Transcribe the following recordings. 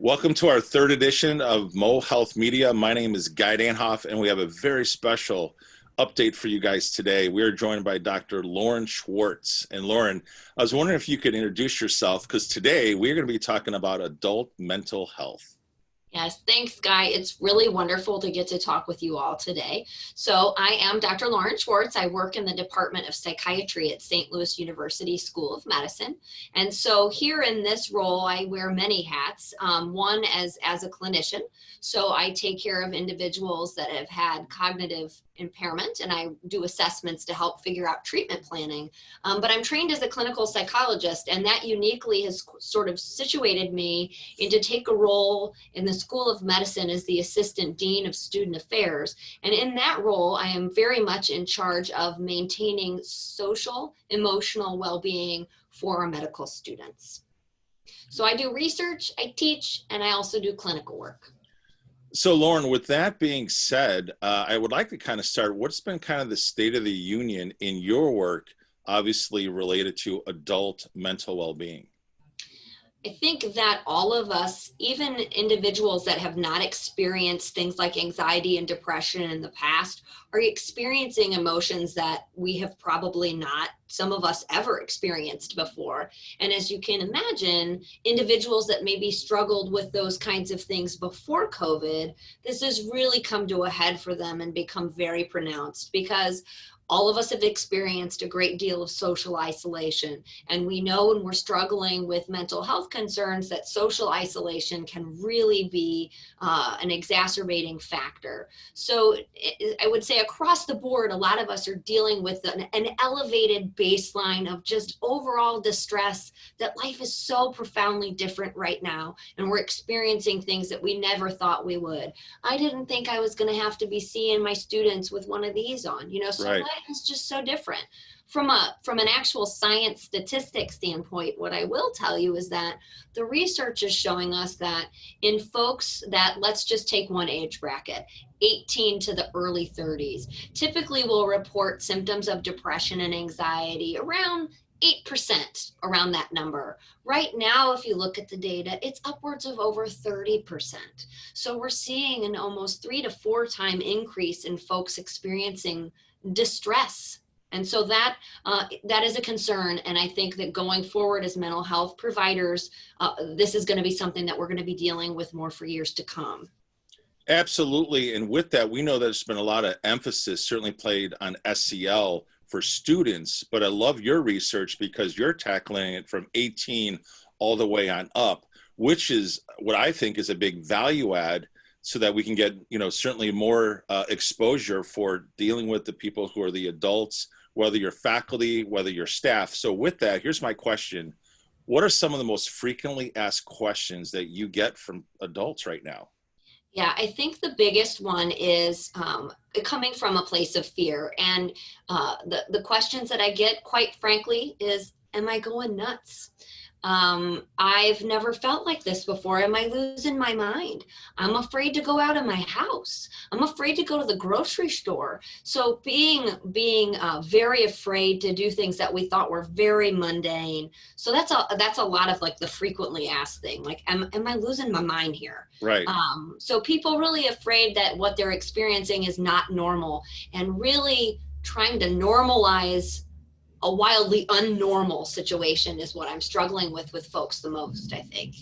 Welcome to our third edition of Mo Health Media. My name is Guy Danhoff, and we have a very special update for you guys today. We are joined by Dr. Lauren Schwarz. And Lauren, I was wondering if you could introduce yourself, because today we're going to be talking about adult mental health. Yes, thanks, Guy. It's really wonderful to get to talk with you all today. So I am Dr. Lauren Schwarz. I work in the Department of Psychiatry at St. Louis University School of Medicine. And so here in this role, I wear many hats. One as a clinician. So I take care of individuals that have had cognitive impairment, and I do assessments to help figure out treatment planning. But I'm trained as a clinical psychologist, and that uniquely has sort of situated me to take a role in the School of Medicine as the Assistant Dean of Student Affairs. And in that role, I am very much in charge of maintaining social, emotional well-being for our medical students. So I do research, I teach, and I also do clinical work. So Lauren, with that being said, I would like to kind of start, what's been kind of the state of the union in your work, obviously related to adult mental well-being? I think that all of us, even individuals that have not experienced things like anxiety and depression in the past, are experiencing emotions that we have probably not, some of us, ever experienced before. And as you can imagine, individuals that maybe struggled with those kinds of things before COVID, this has really come to a head for them and become very pronounced, because all of us have experienced a great deal of social isolation. And we know when we're struggling with mental health concerns that social isolation can really be an exacerbating factor. So I would say across the board, a lot of us are dealing with an elevated baseline of just overall distress, that life is so profoundly different right now. And we're experiencing things that we never thought we would. I didn't think I was going to have to be seeing my students with one of these on, so Right. life is just so different. From an actual science statistics standpoint, what I will tell you is that the research is showing us that in folks that, let's just take one age bracket, 18 to the early 30s, typically will report symptoms of depression and anxiety around 8%, around that number. Right now, if you look at the data, it's upwards of over 30%. So we're seeing an almost 3 to 4 time increase in folks experiencing distress. And so that is a concern. And I think that going forward as mental health providers, this is going to be something that we're going to be dealing with more for years to come. Absolutely. And with that, we know that there's been a lot of emphasis certainly played on SEL for students, but I love your research because you're tackling it from 18 all the way on up, which is what I think is a big value add, so that we can get, certainly more exposure for dealing with the people who are the adults, whether you're faculty, whether you're staff. So with that, here's my question. What are some of the most frequently asked questions that you get from adults right now? Yeah, I think the biggest one is coming from a place of fear. And the questions that I get, quite frankly, is, am I going nuts? I've never felt like this before. Am I losing my mind? I'm afraid to go out of my house. I'm afraid to go to the grocery store. So being very afraid to do things that we thought were very mundane. So that's a lot of like the frequently asked thing. Like, am I losing my mind here? Right. So people really afraid that what they're experiencing is not normal, and really trying to normalize a wildly unnormal situation is what I'm struggling with folks the most, I think.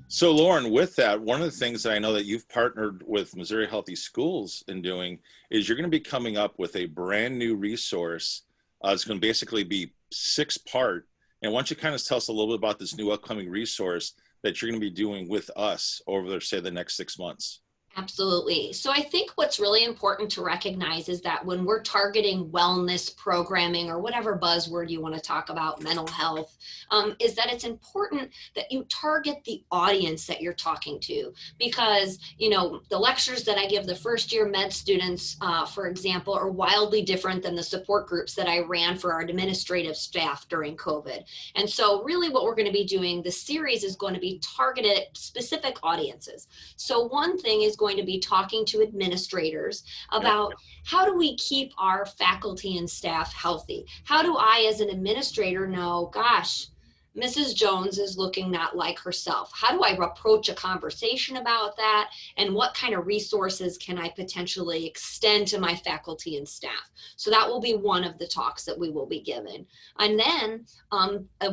So Lauren, with that, one of the things that I know that you've partnered with Missouri Healthy Schools in doing is you're going to be coming up with a brand new resource. It's going to basically be 6-part. And why don't you kind of tell us a little bit about this new upcoming resource that you're going to be doing with us over, say, the next 6 months? Absolutely. So I think what's really important to recognize is that when we're targeting wellness programming, or whatever buzzword you want to talk about, mental health, is that it's important that you target the audience that you're talking to. Because, the lectures that I give the first year med students, for example, are wildly different than the support groups that I ran for our administrative staff during COVID. And so really what we're going to be doing, the series is going to be targeted at specific audiences. So one thing is going to be talking to administrators about how do we keep our faculty and staff healthy? How do I, as an administrator, know, gosh, Mrs. Jones is looking not like herself. How do I approach a conversation about that? And what kind of resources can I potentially extend to my faculty and staff? So that will be one of the talks that we will be giving. And then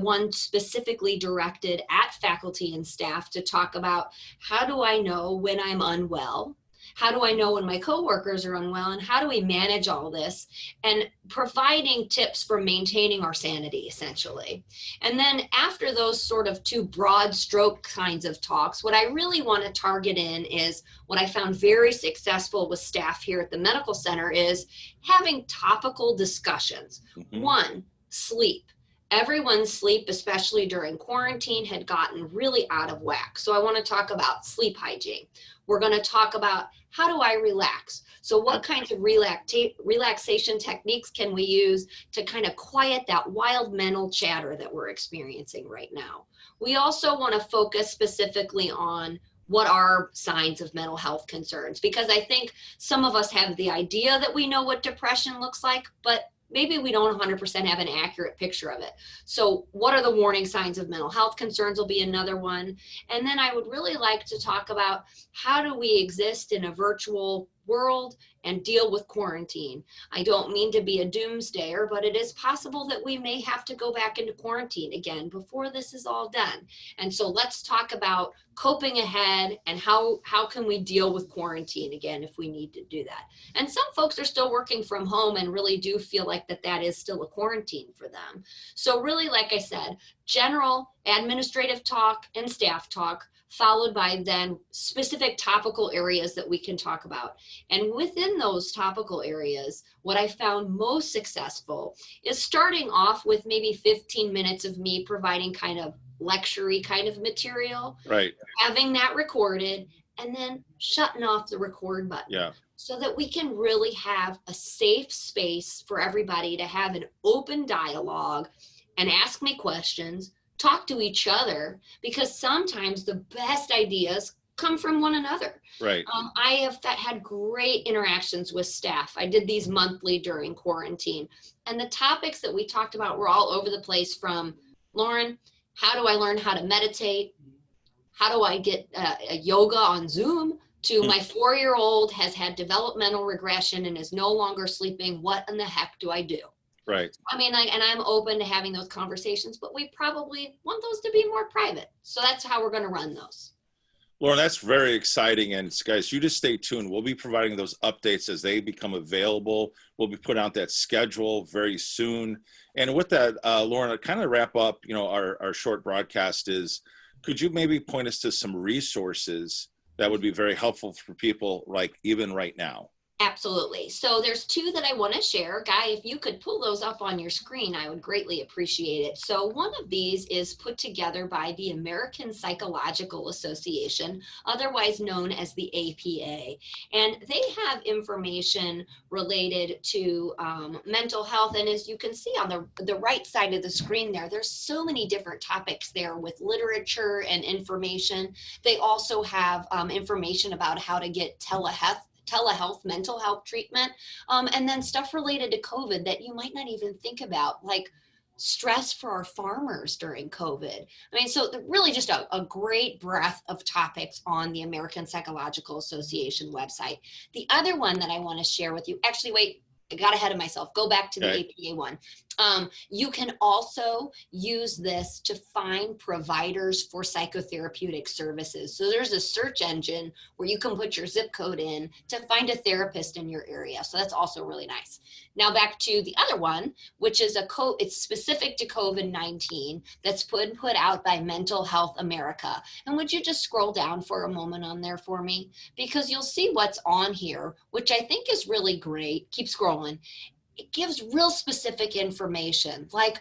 one specifically directed at faculty and staff to talk about, how do I know when I'm unwell? How do I know when my coworkers are unwell, and how do we manage all this? And providing tips for maintaining our sanity, essentially. And then after those sort of two broad stroke kinds of talks, what I really want to target in is what I found very successful with staff here at the medical center is having topical discussions. Mm-hmm. One, sleep. Everyone's sleep, especially during quarantine, had gotten really out of whack. So I want to talk about sleep hygiene. We're going to talk about, how do I relax? So what kinds of relaxation techniques can we use to kind of quiet that wild mental chatter that we're experiencing right now? We also want to focus specifically on what are signs of mental health concerns, because I think some of us have the idea that we know what depression looks like, but maybe we don't 100% have an accurate picture of it. So what are the warning signs of mental health concerns will be another one. And then I would really like to talk about, how do we exist in a virtual world and deal with quarantine? I don't mean to be a doomsdayer, but it is possible that we may have to go back into quarantine again before this is all done. And so let's talk about coping ahead and how can we deal with quarantine again if we need to do that. And some folks are still working from home and really do feel like that is still a quarantine for them. So really, like I said, general administrative talk and staff talk, followed by then specific topical areas that we can talk about. And within those topical areas, what I found most successful is starting off with maybe 15 minutes of me providing kind of lecture-y kind of material, right? Having that recorded, and then shutting off the record button. Yeah. So that we can really have a safe space for everybody to have an open dialogue and ask me questions, talk to each other, because sometimes the best ideas come from one another. Right. I have had great interactions with staff. I did these monthly during quarantine, and the topics that we talked about were all over the place, from, Lauren, how do I learn how to meditate? How do I get a yoga on Zoom? To my 4-year-old has had developmental regression and is no longer sleeping. What in the heck do I do? Right. I mean, and I'm open to having those conversations, but we probably want those to be more private. So that's how we're going to run those. Lauren, that's very exciting. And guys, you just stay tuned. We'll be providing those updates as they become available. We'll be putting out that schedule very soon. And with that, Lauren, to kind of wrap up, our short broadcast is, could you maybe point us to some resources that would be very helpful for people, like even right now? Absolutely. So there's two that I want to share. Guy, if you could pull those up on your screen, I would greatly appreciate it. So one of these is put together by the American Psychological Association, otherwise known as the APA. And they have information related to mental health. And as you can see on the right side of the screen there, there's so many different topics there with literature and information. They also have information about how to get telehealth mental health treatment, and then stuff related to COVID that you might not even think about, like stress for our farmers during COVID. I mean, so really just a great breadth of topics on the American Psychological Association website. The other one that I want to share with you, actually, wait, I got ahead of myself. Go back to the APA one. You can also use this to find providers for psychotherapeutic services. So there's a search engine where you can put your zip code in to find a therapist in your area. So that's also really nice. Now back to the other one, which is it's specific to COVID-19, that's put out by Mental Health America. And would you just scroll down for a moment on there for me? Because you'll see what's on here, which I think is really great. Keep scrolling. It gives real specific information, like,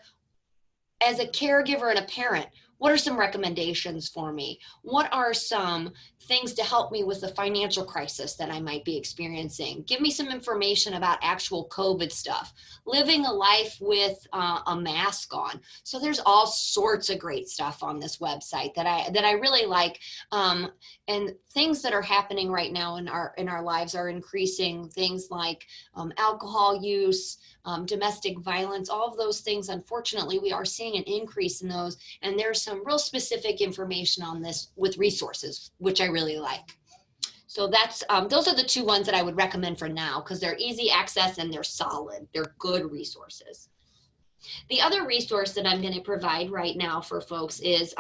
as a caregiver and a parent, what are some recommendations for me? What are some things to help me with the financial crisis that I might be experiencing? Give me some information about actual COVID stuff. Living a life with a mask on. So there's all sorts of great stuff on this website that I really like. And things that are happening right now in our lives are increasing. Things like alcohol use, domestic violence, all of those things. Unfortunately, we are seeing an increase in those. And there's some real specific information on this with resources, which I really like. So that's those are the two ones that I would recommend for now, because they're easy access and they're solid. They're good resources. The other resource that I'm going to provide right now for folks is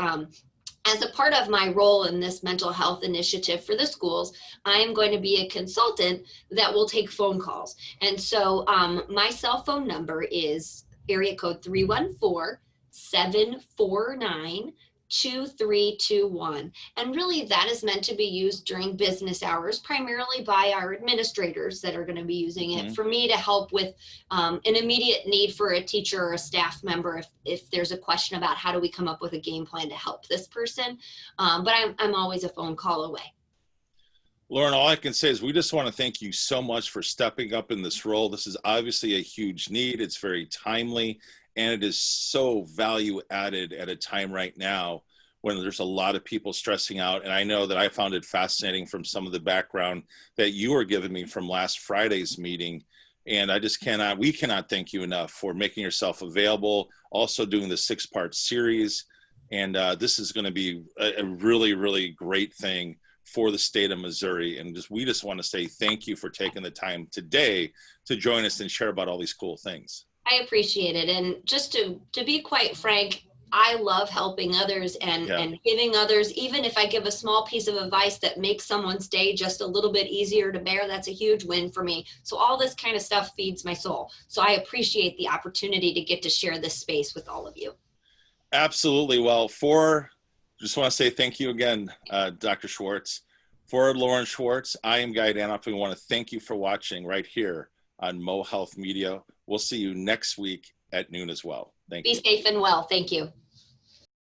as a part of my role in this mental health initiative for the schools, I am going to be a consultant that will take phone calls. And so my cell phone number is area code 314-749-2321. And really that is meant to be used during business hours, primarily by our administrators that are going to be using it for me to help with an immediate need for a teacher or a staff member if there's a question about how do we come up with a game plan to help this person. But I'm always a phone call away. Lauren, all I can say is we just want to thank you so much for stepping up in this role. This is obviously a huge need. It's very timely, and it is so value added at a time right now when there's a lot of people stressing out. And I know that I found it fascinating from some of the background that you were giving me from last Friday's meeting. And I just we cannot thank you enough for making yourself available, also doing the 6-part series. And this is going to be a really, really great thing for the state of Missouri. And we just want to say thank you for taking the time today to join us and share about all these cool things. I appreciate it. And just to be quite frank, I love helping others and giving others, even if I give a small piece of advice that makes someone's day just a little bit easier to bear, that's a huge win for me. So all this kind of stuff feeds my soul. So I appreciate the opportunity to get to share this space with all of you. Absolutely. Well, just want to say thank you again, Dr. Schwarz. For Lauren Schwarz, I am Guy Danhoff. We want to thank you for watching right here on Mo Health Media. We'll see you next week at noon as well. Thank you. Be safe and well. Thank you.